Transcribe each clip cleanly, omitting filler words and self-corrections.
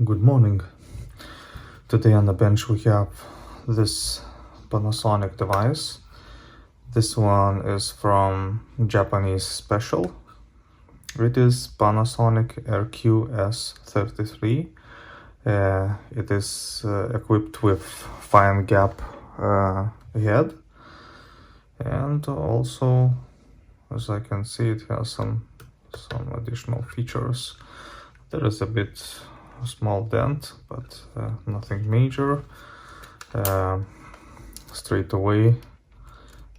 Good morning. Today on the bench we have this Panasonic device. This one is from Japanese Special. It is Panasonic RQ-S33. It is equipped with fine gap head, and also, as I can see, it has some additional features. There is a small dent, but nothing major. Straight away,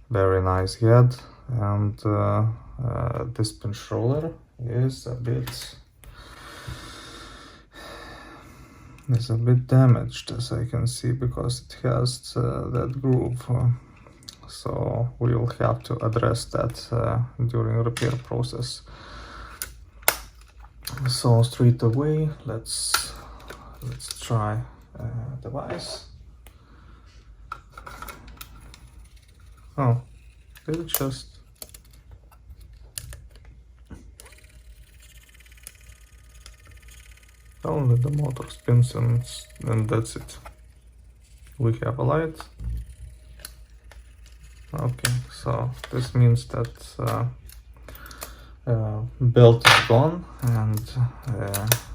very nice head, and this pinch roller is a bit damaged, as I can see, because it has that groove. So we will have to address that during repair process. So straight away, let's try device. Oh, did it just? Only the motor spins and that's it. We have a light. Okay, so this means that belt is gone, and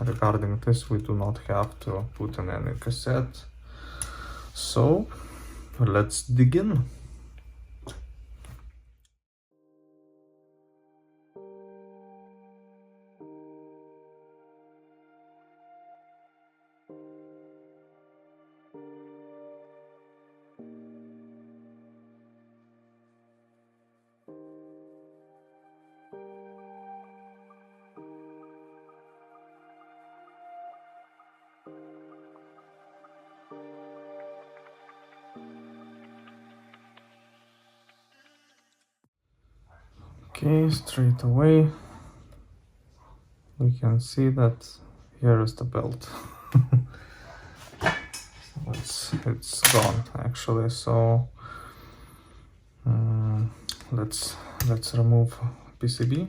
regarding this we do not have to put in any cassette. So let's dig in. Okay, straight away we can see that here is the belt. It's gone actually. So let's remove PCB.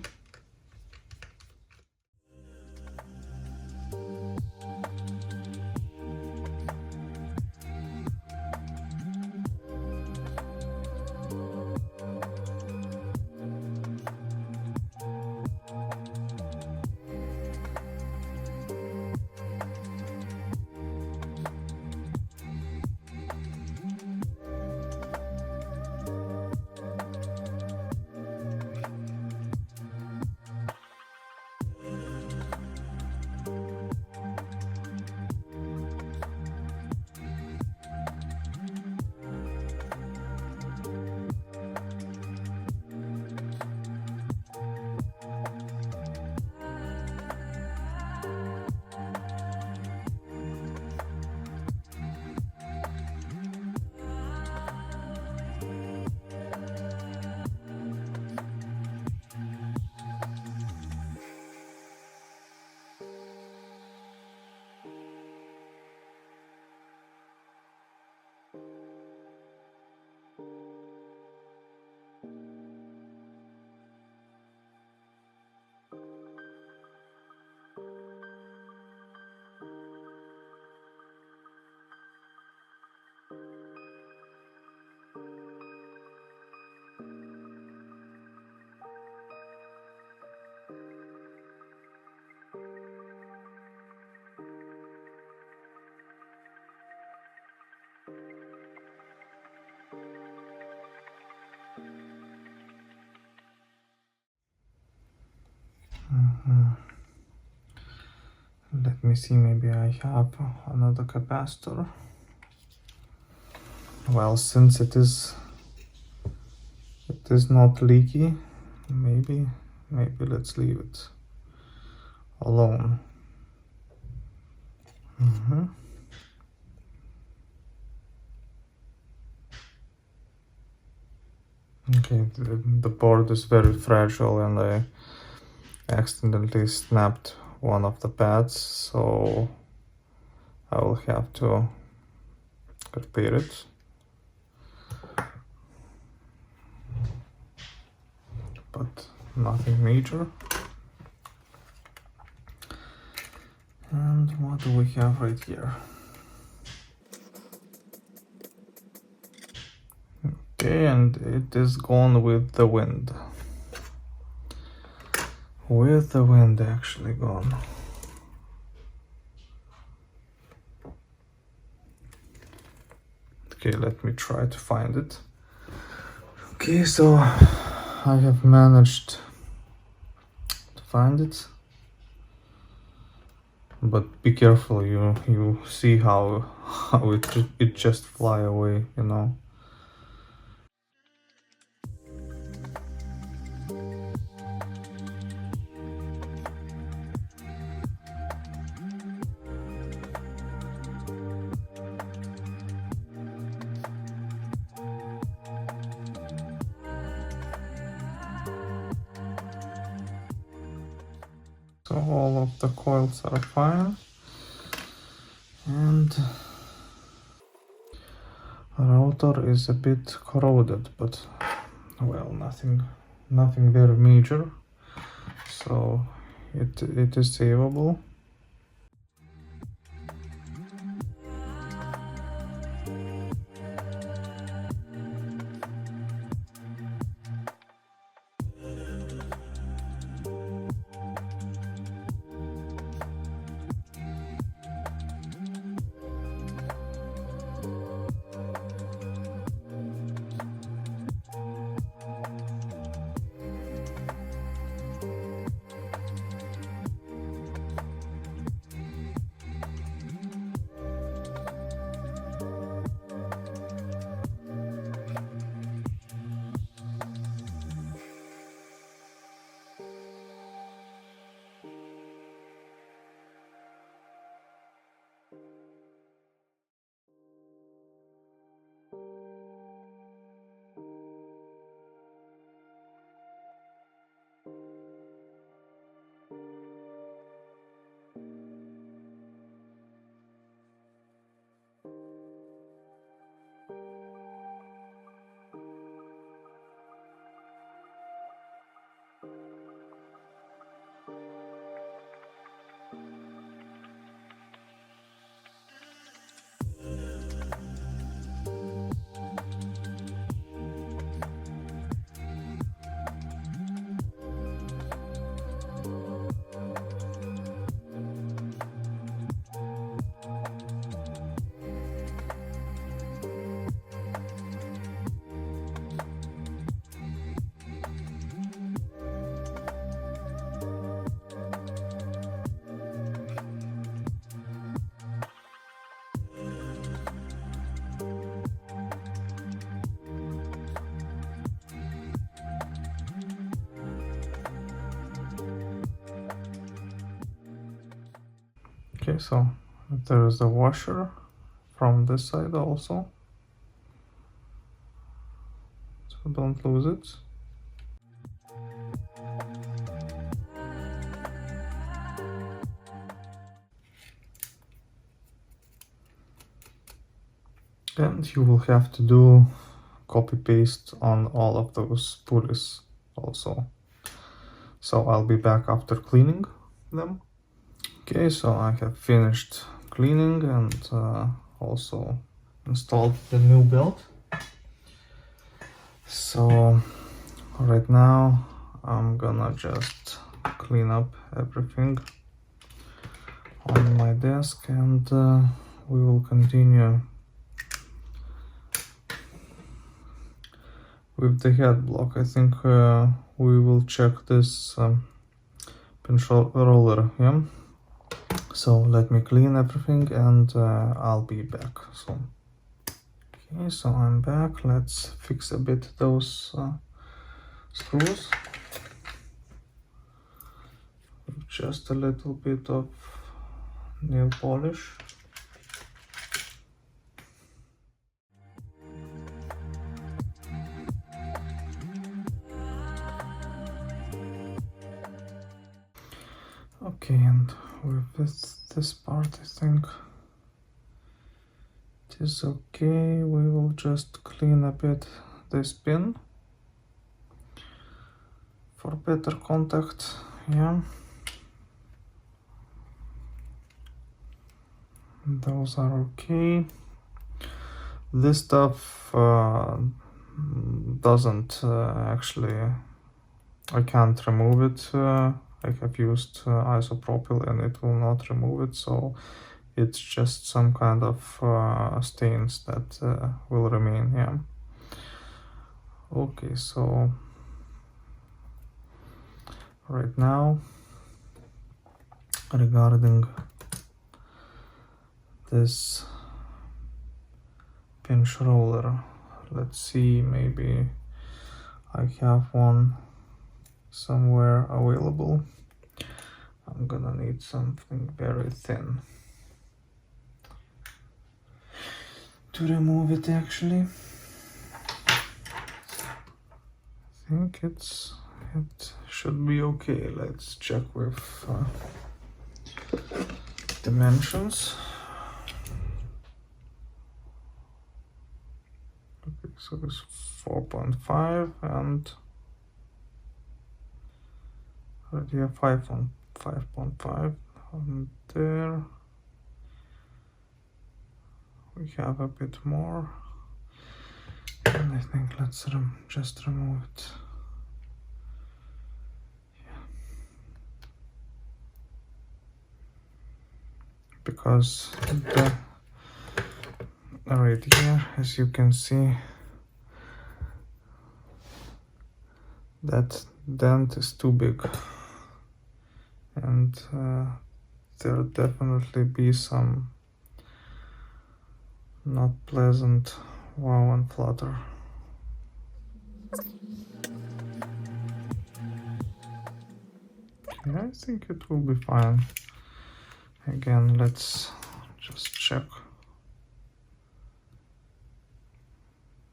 Let me see, maybe I have another capacitor. Well, since it is not leaky, maybe let's leave it alone. Okay, the board is very fragile, and I accidentally snapped one of the pads, so I will have to repair it. But nothing major. And what do we have right here? Okay, and it is gone with the wind. With the wind actually gone. Okay, let me try to find it. Okay, so I have managed to find it. But be careful, you see how it just fly away, you know. So all of the coils are fine, and router is a bit corroded, but well, nothing very major, so it is savable. Okay, so there is a washer from this side also, so don't lose it. And you will have to do copy paste on all of those pulleys also. So I'll be back after cleaning them. Okay, so I have finished cleaning and also installed the new belt. So right now I'm gonna just clean up everything on my desk, and we will continue with the head block. I think we will check this pinch roller, yeah? So let me clean everything and I'll be back soon. Okay, so I'm back. Let's fix a bit those screws. Just a little bit of nail polish. Okay, and with this part I think it is okay. We will just clean a bit this pin for better contact, yeah. those are okay. This stuff doesn't actually, I can't remove it. I have used isopropyl and it will not remove it, so it's just some kind of stains that will remain here. Okay, so right now, regarding this pinch roller, let's see, maybe I have one somewhere available. I'm gonna need something very thin to remove it actually. I think it should be okay. Let's check with dimensions. Okay, so it's 4.5 and right here 5.5, and there we have a bit more, and I think let's just remove it. Yeah. Because right here, as you can see, that dent is too big, and there'll definitely be some not pleasant wow and flutter. Yeah, I think it will be fine. Again, let's just check.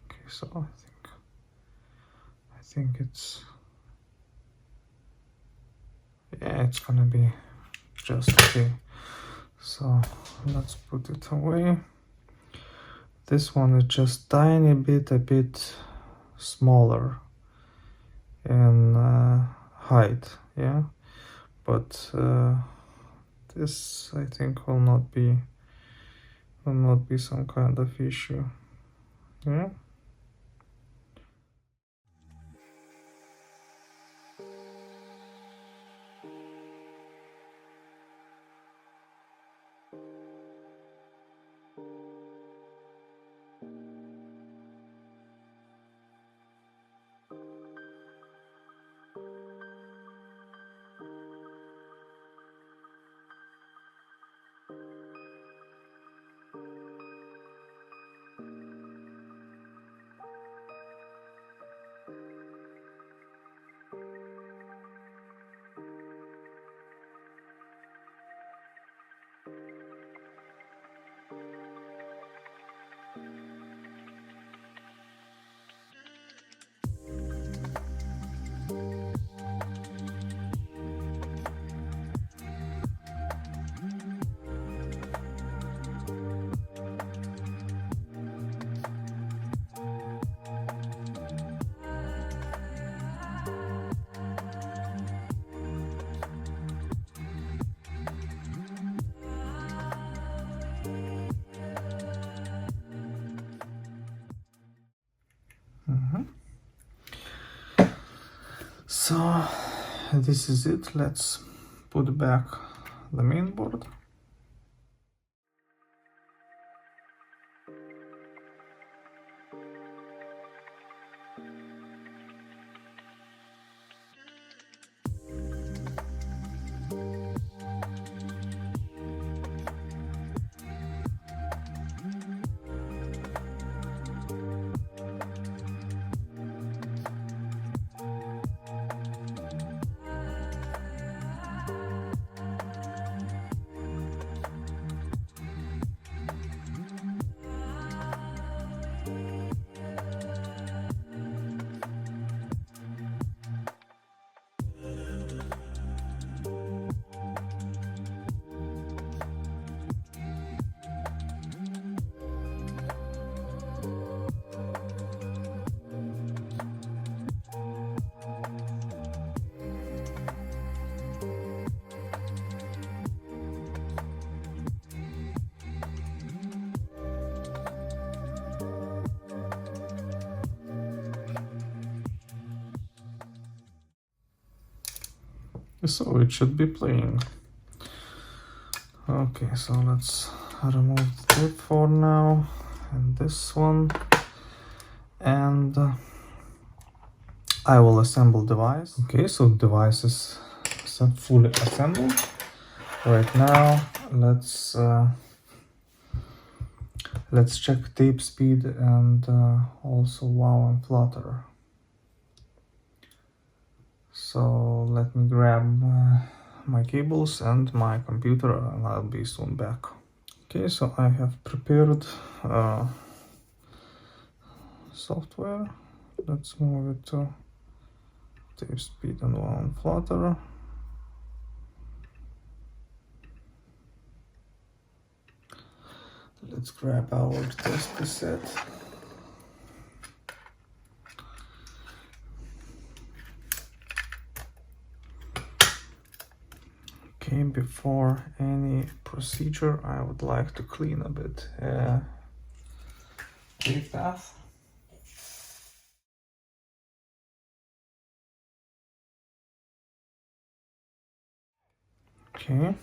Okay, so I think it's, yeah, it's gonna be just okay. So let's put it away. This one is just a bit smaller in height, yeah, but this I think will not be some kind of issue, yeah. So this is it. Let's put back the main board. So it should be playing. Okay, so let's remove the tape for now, and this one, and I will assemble device. Okay, so device is fully assembled. Right now, let's check tape speed and also wow and flutter. So let me grab my cables and my computer, and I'll be soon back. Okay, so I have prepared software. Let's move it to tape speed and wow and flutter. Let's grab our test cassette. Okay, before any procedure, I would like to clean a bit tape path. Okay,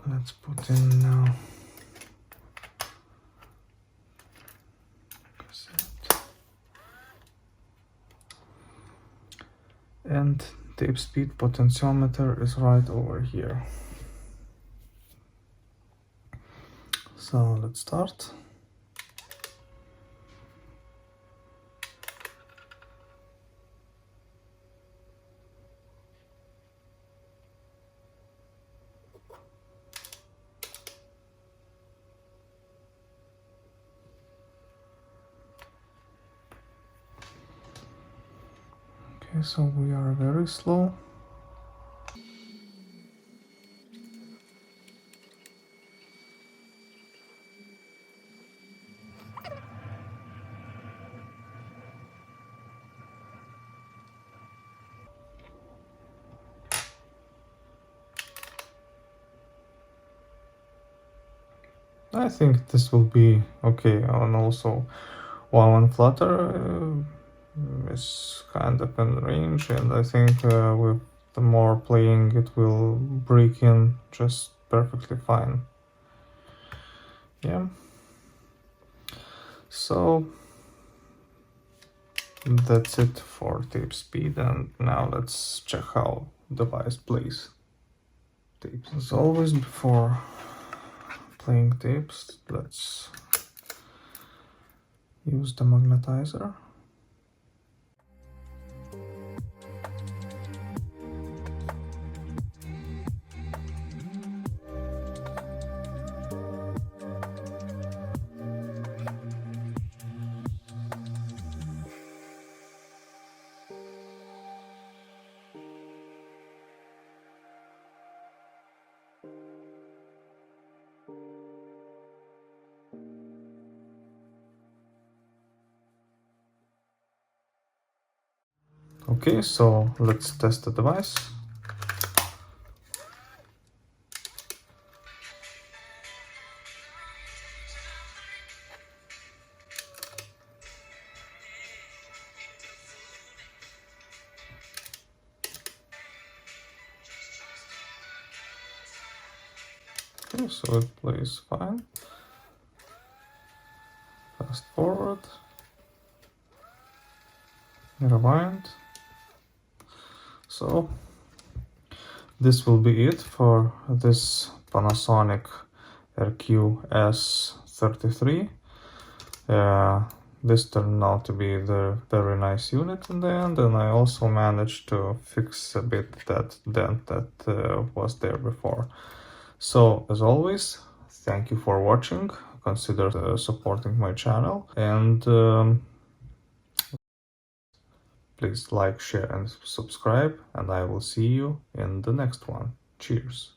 let's put in now cassette and tape speed potentiometer is right over here. So let's start. Okay, so we are very slow. I think this will be okay, and also wow and flutter is kind of in range, and I think with the more playing it will break in just perfectly fine. Yeah, so that's it for tape speed, and now let's check how device plays tapes. As always, before playing tapes, let's use the magnetizer. Okay, so let's test the device. Okay, so it plays fine. Fast forward. Rewind. So this will be it for this Panasonic RQ-S33. This turned out to be the very nice unit in the end, and I also managed to fix a bit that dent that was there before. So as always, thank you for watching. Consider supporting my channel, and please like, share and subscribe, and I will see you in the next one. Cheers!